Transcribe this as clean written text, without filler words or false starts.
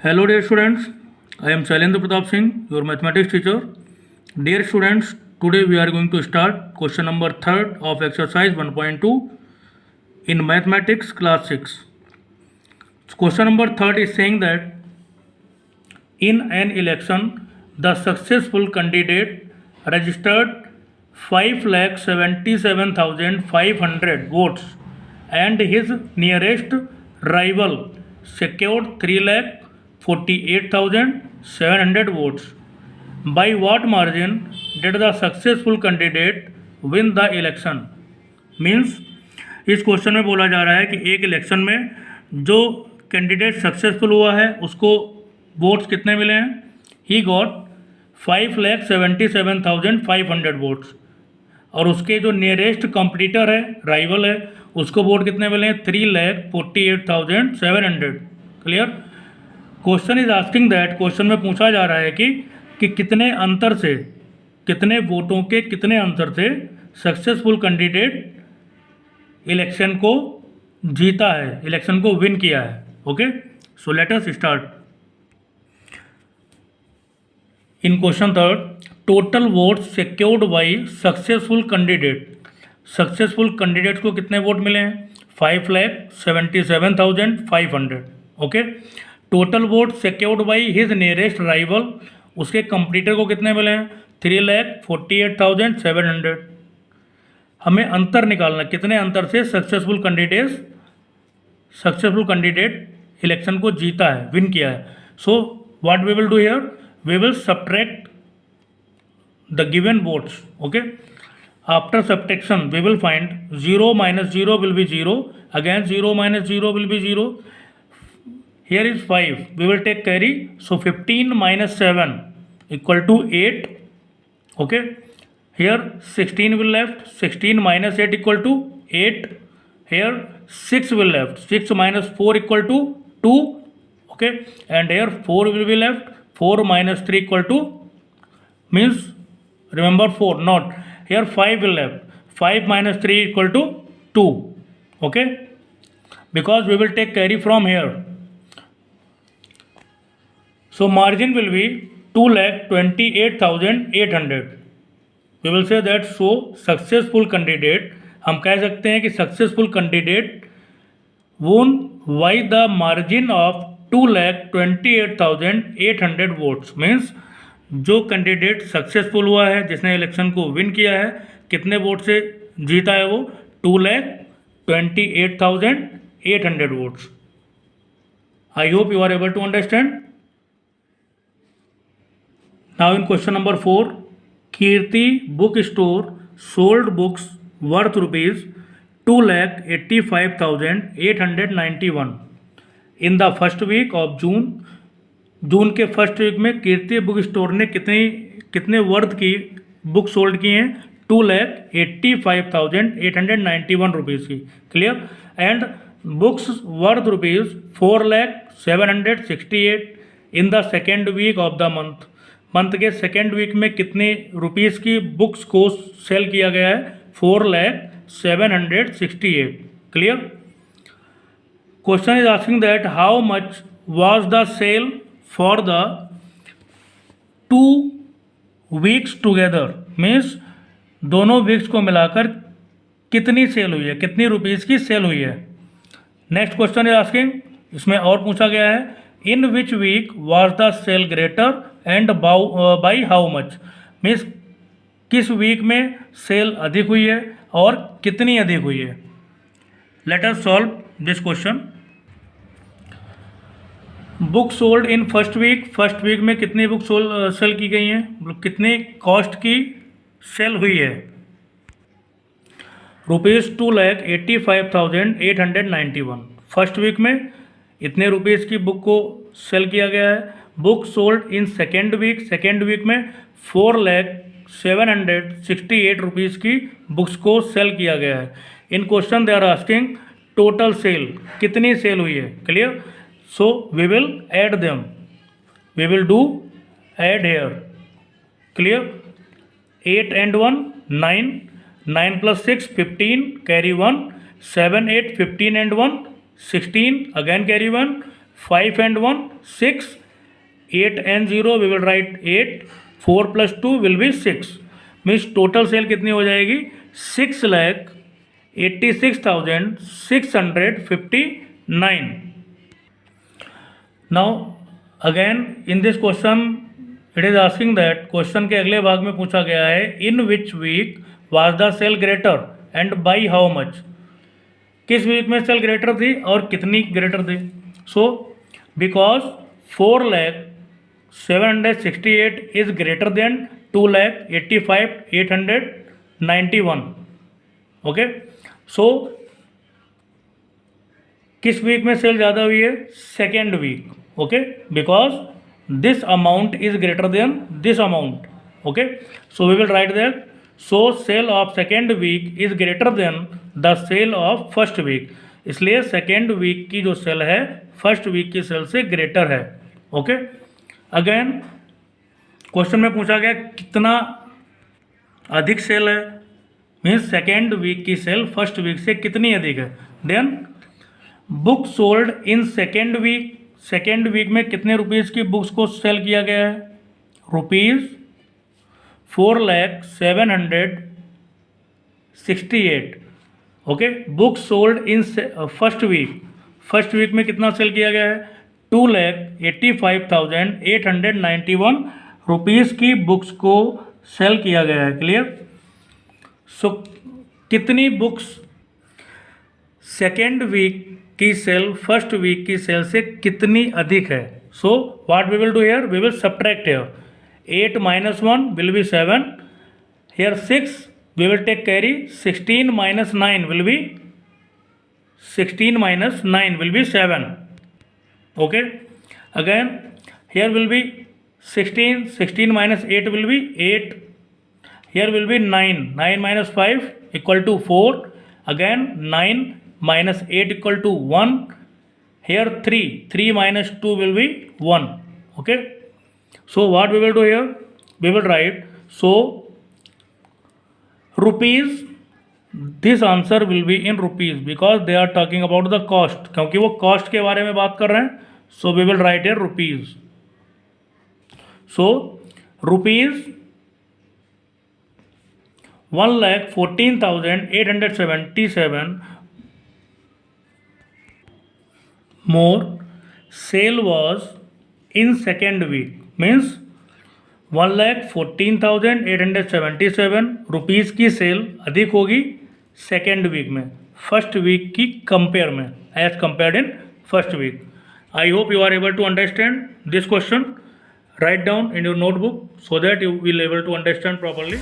Hello dear students, I am Shailendra Pratap Singh, your mathematics teacher. Dear students, today we are going to start question number 3rd of exercise 1.2 in mathematics class 6. Question number 3rd is saying that in an election, the successful candidate registered 5,77,500 votes and his nearest rival secured 3,48,700 votes. By what margin did the successful candidate win the election? Means इस question में बोला जा रहा है कि एक election में जो कैंडिडेट सक्सेसफुल हुआ है उसको वोट्स कितने मिले हैं. ही गॉट 5,77,500 वोट्स और उसके जो नियरेस्ट कॉम्पिटिटर है, राइवल है, उसको वोट कितने मिले हैं 3,48,700. Clear. Question is asking that, question में पूछा जा रहा है कि कितने अंतर से, कितने वोटों के कितने अंतर से सक्सेसफुल कैंडिडेट इलेक्शन को जीता है, इलेक्शन को विन किया है. Okay, so let us start. In question 3rd, total votes secured by successful candidate. Successful candidate को कितने वोट मिले हैं 5,77,500. Okay. Total vote secured by his nearest rival, उसके कंपटीटर को कितने मिले हैं 3,48,700. हमें अंतर निकालना, कितने अंतर से सक्सेसफुल कैंडिडेट इलेक्शन को जीता है, विन किया है. So what we will do here, we will subtract the given votes. Okay. After subtraction we will find 0 minus 0 will be 0, again 0 minus 0 will be 0. Here is 5, we will take carry, so 15 minus 7 equal to 8. Okay. Here 16 will left, 16 minus 8 equal to 8. Here 6 will left, 6 minus 4 equal to 2. Okay. And here 4 will be left, 4 minus 3 equal to, means remember 4, not here 5 will left, 5 minus 3 equal to 2. Okay. Because we will take carry from here. So margin will be 2,28,800. We will say that so successful candidate, हम कह सकते हैं कि successful candidate won by the margin of 2,28,800 votes. Means जो candidate successful हुआ है, जिसने election को विन किया है, कितने वोट से जीता है वो 2,28,800 votes. I hope you are able to understand. Now in question number 4, Kirti book store sold books worth ₹2,85,891 in the first week of June. June के फर्स्ट वीक में कीर्ति बुक स्टोर ने कितने वर्थ की बुक सोल्ड की हैं 2,85,891 rupees की. Clear. And books worth ₹4,07,68 in the second week of the month. Month के second week में कितने रुपीज़ की बुक्स को सेल किया गया है 4,07,68. Clear. Question is asking that how much was the sale for the 2 weeks together. Means दोनों weeks को मिलाकर कितनी सेल हुई है, कितनी रुपीज़ की सेल हुई है. नेक्स्ट क्वेश्चन इज आस्किंग, इसमें और पूछा गया है in which week was the sale greater and by how much. Means किस वीक में सेल अधिक हुई है और कितनी अधिक हुई है. Let us solve this question. Book sold in first week में कितनी बुक सेल की गई हैं, मतलब कितने कॉस्ट की सेल हुई है. ₹2,85,891. फर्स्ट वीक में इतने रुपीज़ की बुक को सेल किया गया है. Book sold in second week में 4,07,68 रुपीज़ की बुक्स को सेल किया गया है. In question they are asking total sale, कितनी सेल हुई है. Clear. So we will add them. We will do add here. Clear. 8 and 1 9. 9 plus 6 15. Carry 1. 7 8 15 and 1 16. Again carry 1. 5 and 1 6, 8 and 0 we will write 8, 4 plus 2 will be 6, means total sale कितनी हो जाएगी 6,86,659. Now again in this question it is asking that, question के अगले भाग में पूछा गया है in which week was the sale greater and by how much. किस वीक में सेल ग्रेटर थी और कितनी ग्रेटर थी. So because 4,768 is greater than 2,85,891. Okay, so किस वीक में सेल ज़्यादा हुई है, second week. Okay, because this amount is greater than this amount. Okay, so we will write that. So sale of second week is greater than the sale of first week. इसलिए second week की जो sale है first week की sale से greater है. Okay, again question में पूछा गया कितना अधिक सेल है, मीन्स सेकेंड वीक की सेल फर्स्ट वीक से कितनी अधिक है. Then book sold in second week, second week में कितने रुपीज़ की बुक्स को सेल किया गया है, rupees 4,768. Okay, book sold in first week, first week में कितना सेल किया गया है 2,85,891 रुपीज़ की बुक्स को सेल किया गया है. क्लियर. सो कितनी बुक्स सेकेंड वीक की सेल फर्स्ट वीक की सेल से कितनी अधिक है. So what we will do here, we will subtract here. 8 minus 1 will be 7. Here 6 we will take carry. 16 minus 9 will be 7. Okay, again here will be 16 minus 8 will be 8. Here will be 9 minus 5 equal to 4. Again 9 minus 8 equal to 1. Here 3 minus 2 will be 1. Okay, so what we will do here, we will write, so rupees, this answer will be in rupees because they are talking about the cost, क्योंकि वो cost के बारे में बात कर रहे हैं. So we will write here rupees. So rupees 1,14,877 more sale was in second week, means 1,14,877 rupees की सेल अधिक होगी सेकेंड वीक में फर्स्ट वीक की कंपेयर में, as compared in first week. I hope you are able to understand this question. Write down in your notebook so that you will able to understand properly.